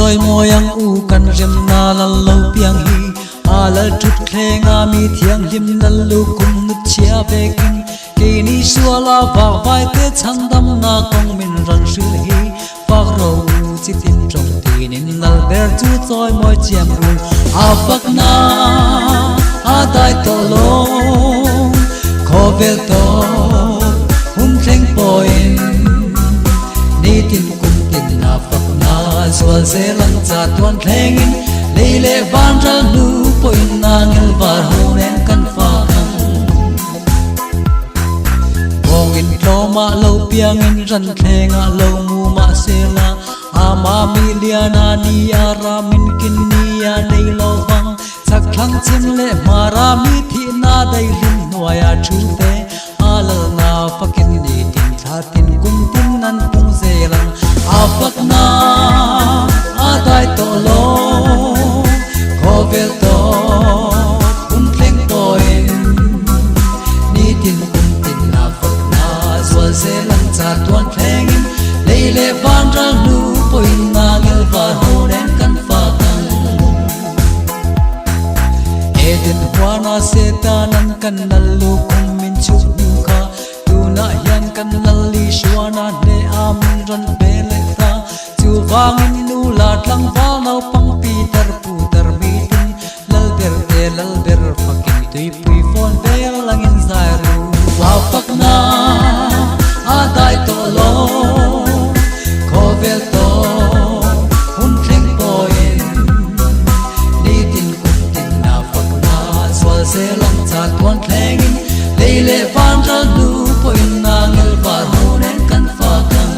soi moyang u kan rem na la lo piang hi ala tut khenga mi thiang lim la lu kum nu chia bekin ke ni suala va vai te chandam na kong min ran sil hi pak ro chi tin trong tin in nal ber chu soi moi chiam ru afak na a dai to lo kho bel to hun thleng poin ni tin kum tin na fak na zual ze lang cha tuan thlengin leile van ra nu poin na ngel var honen kan fa bong in thoma lo piang in ran thlenga lo mu ma sela ama miliana ni ara min kin ni ya nei lo wang sak thlang chim le mara mi thi na dai lim noya thu te ala na fakin ni tin tha tin kum tin nan pung zelang afak na adai to lo khovel to kun thleng toin ni tin kum tin na fak na zual zelang cha tuan thlengin leile van ra nu poin na ngel va honen kan fa kan edin wana setanan kan nalu kum min chu kha tu na yan kan nalli shwana ne amin ran bele ta chu wangin nu la tlang va no pang pi tar pu tar mi tin lal ber fakin tui pui phone bel langin zai ru wa pak na adai to lo khovel to hun thleng poin ni tin kum tin na fak na swal se lang cha tuan thlengin leile van ra nu poin na ngel va honen kan fa kan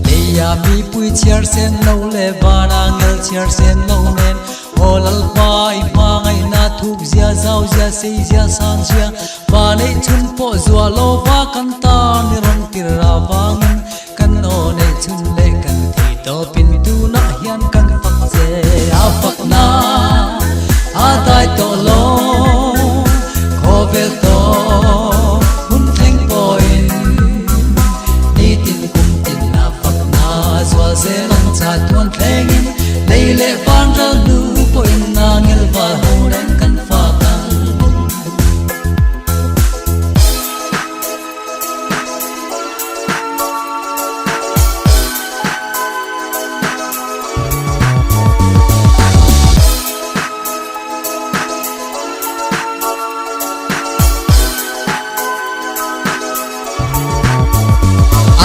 leya mi pui chiar sen no le vana ngel chiar sen no nen holal pai ma ngai na thuk zia zau zia sei zia san zia va nei chun po zua lo va kan ta ni ron tir ra wang kan o nei chun le kan thi to pin tu na hian kan fak je a fak na a dai to lo khovel to hun thleng poin ni tin kum tin na fak na zual ze lang cha tuan thlengin leile van ra nu poin na ngel va honen kan fa kan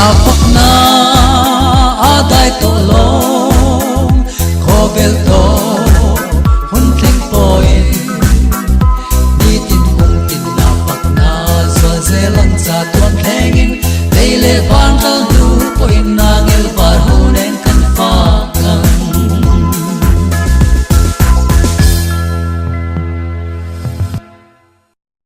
afak na adai to